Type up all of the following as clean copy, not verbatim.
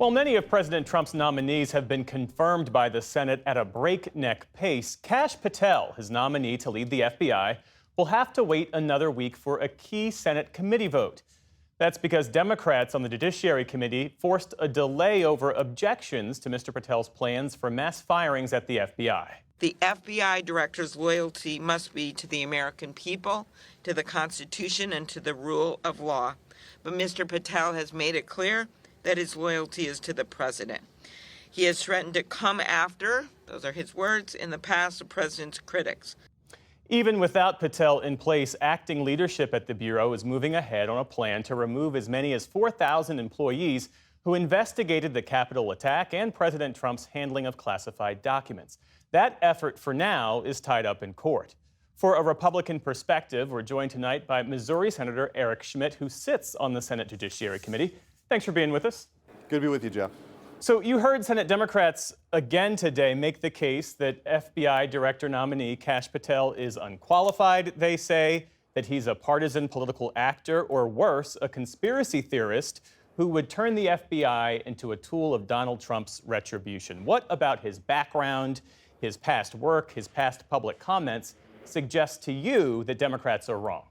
While many of President Trump's nominees have been confirmed by the Senate at a breakneck pace, Kash Patel, his nominee to lead the FBI, will have to wait another week for a key Senate committee vote. That's because Democrats on the Judiciary Committee forced a delay over objections to Mr. Patel's plans for mass firings at the FBI. The FBI director's loyalty must be to the American people, to the Constitution, and to the rule of law. But Mr. Patel has made it clear that his loyalty is to the president. He has threatened to come after, those are his words, in the past, the president's critics. Even without Patel in place, acting leadership at the Bureau is moving ahead on a plan to remove as many as 4,000 employees who investigated the Capitol attack and President Trump's handling of classified documents. That effort, for now, is tied up in court. For a Republican perspective, we're joined tonight by Missouri Senator Eric Schmitt, who sits on the Senate Judiciary Committee. Thanks for being with us. Good to be with you, Jeff. So you heard Senate Democrats again today make the case that FBI Director nominee Kash Patel is unqualified. They say that he's a partisan political actor, or worse, a conspiracy theorist who would turn the FBI into a tool of Donald Trump's retribution. What about his background, his past work, his past public comments suggests to you that Democrats are wrong?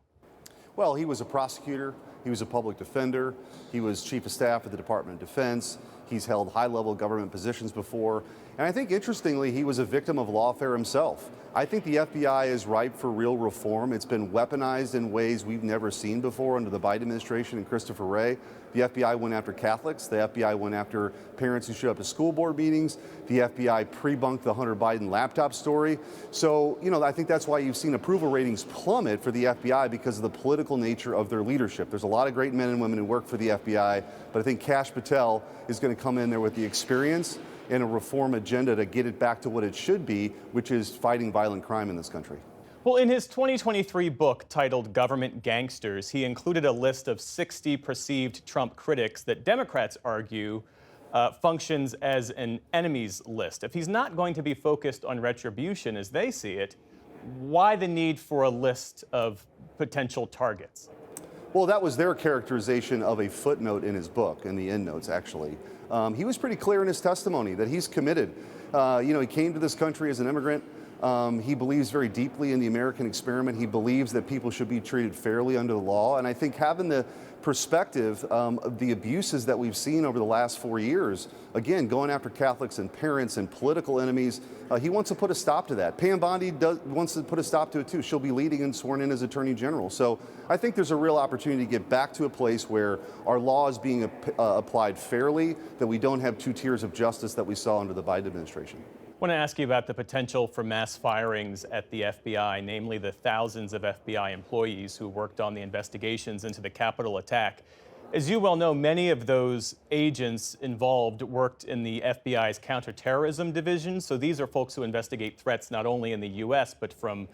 Well, he was a prosecutor. He was a public defender. He was chief of staff at the Department of Defense. He's held high-level government positions before. And I think, interestingly, he was a victim of lawfare himself. I think the FBI is ripe for real reform. It's been weaponized in ways we've never seen before under the Biden administration and Christopher Wray. The FBI went after Catholics. The FBI went after parents who showed up to school board meetings. The FBI pre-bunked the Hunter Biden laptop story. So, I think that's why you've seen approval ratings plummet for the FBI, because of the political nature of their leadership. There's a lot of great men and women who work for the FBI, but I think Kash Patel is going to come in there with the experience and a reform agenda to get it back to what it should be, which is fighting violent crime in this country. Well, in his 2023 book titled Government Gangsters, he included a list of 60 perceived Trump critics that Democrats argue functions as an enemies list. If he's not going to be focused on retribution as they see it, why the need for a list of potential targets? Well, that was their characterization of a footnote in his book, in the endnotes, actually. He was pretty clear in his testimony that he's committed. He came to this country as an immigrant. He believes very deeply in the American experiment. He believes that people should be treated fairly under the law. And I think having the perspective of the abuses that we've seen over the last 4 years, again, going after Catholics and parents and political enemies, he wants to put a stop to that. Pam Bondi wants to put a stop to it, too. She'll be leading and sworn in as Attorney General. So I think there's a real opportunity to get back to a place where our law is being applied fairly, that we don't have two tiers of justice that we saw under the Biden administration. I want to ask you about the potential for mass firings at the FBI, namely the thousands of FBI employees who worked on the investigations into the Capitol attack. As you well know, many of those agents involved worked in the FBI's counterterrorism division. So these are folks who investigate threats not only in the U.S., but from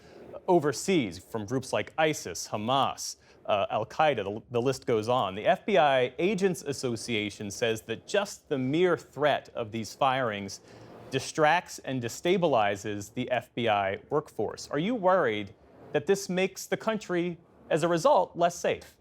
overseas, from groups like ISIS, Hamas, Al-Qaeda, the list goes on. The FBI Agents Association says that just the mere threat of these firings distracts and destabilizes the FBI workforce. Are you worried that this makes the country, as a result, less safe?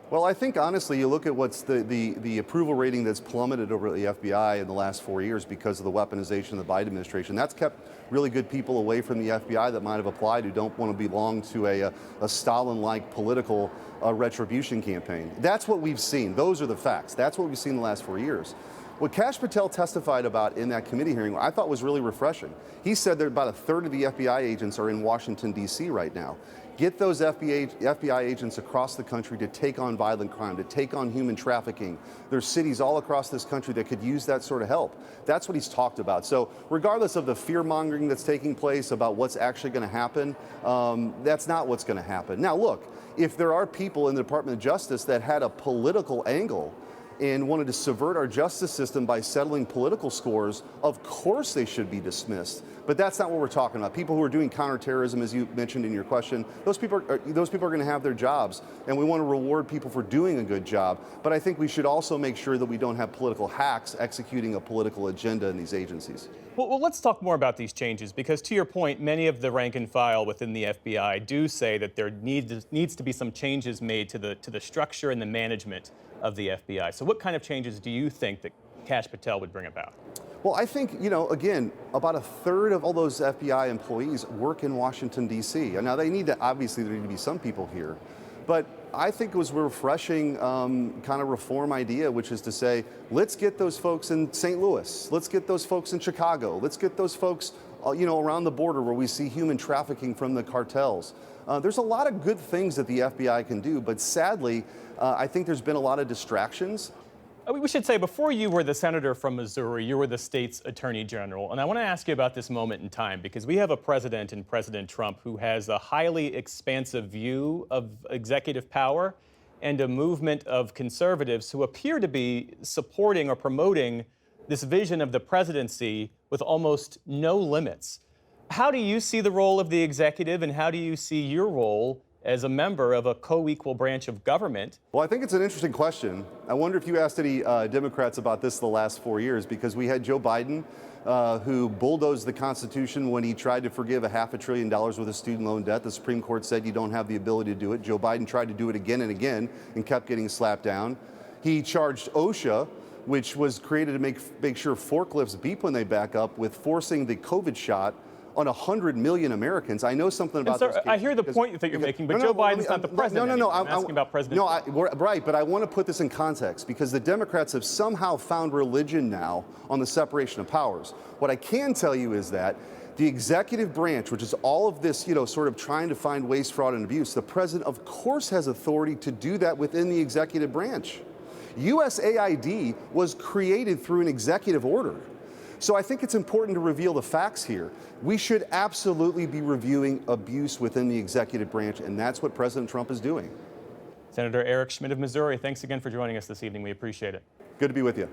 Well, I think, honestly, you look at what's the approval rating that's plummeted over at the FBI in the last 4 years because of the weaponization of the Biden administration. That's kept really good people away from the FBI that might have applied, who don't want to belong to a Stalin-like political retribution campaign. That's what we've seen. Those are the facts. That's what we've seen in the last 4 years. What Kash Patel testified about in that committee hearing, I thought was really refreshing. He said that about a third of the FBI agents are in Washington, D.C. right now. Get those FBI agents across the country to take on violent crime, to take on human trafficking. There's cities all across this country that could use that sort of help. That's what he's talked about. So regardless of the fear-mongering that's taking place about what's actually going to happen, that's not what's going to happen. Now, look, if there are people in the Department of Justice that had a political angle and wanted to subvert our justice system by settling political scores, of course they should be dismissed. But that's not what we're talking about. People who are doing counterterrorism, as you mentioned in your question, those people are going to have their jobs, and we want to reward people for doing a good job. But I think we should also make sure that we don't have political hacks executing a political agenda in these agencies. Well, let's talk more about these changes, because to your point, many of the rank and file within the FBI do say that there needs to be some changes made to the structure and the management of the FBI. So what kind of changes do you think that Kash Patel would bring about? Well, I think, again, about a third of all those FBI employees work in Washington, D.C. And now obviously there need to be some people here. But I think it was a refreshing kind of reform idea, which is to say, let's get those folks in St. Louis. Let's get those folks in Chicago. Let's get those folks, around the border where we see human trafficking from the cartels. There's a lot of good things that the FBI can do, but sadly, I think there's been a lot of distractions. We should say, before you were the senator from Missouri, you were the state's attorney general. And I want to ask you about this moment in time, because we have a president in President Trump who has a highly expansive view of executive power and a movement of conservatives who appear to be supporting or promoting this vision of the presidency with almost no limits. How do you see the role of the executive, and how do you see your role as a member of a co-equal branch of government? Well, I think it's an interesting question. I wonder if you asked any Democrats about this the last 4 years, because we had Joe Biden, who bulldozed the Constitution when he tried to forgive $500 billion worth of student loan debt. The Supreme Court said you don't have the ability to do it. Joe Biden tried to do it again and again and kept getting slapped down. He charged OSHA, which was created to make sure forklifts beep when they back up, with forcing the COVID shot on 100 million Americans. I know something about Sir, those cases. I hear the point that you're making, but Joe Biden's not the president anymore. I'm asking about President Trump. Right, but I want to put this in context, because the Democrats have somehow found religion now on the separation of powers. What I can tell you is that the executive branch, which is all of this, sort of trying to find waste, fraud, and abuse, the president, of course, has authority to do that within the executive branch. USAID was created through an executive order. So I think it's important to reveal the facts here. We should absolutely be reviewing abuse within the executive branch, and that's what President Trump is doing. Senator Eric Schmitt of Missouri, thanks again for joining us this evening. We appreciate it. Good to be with you.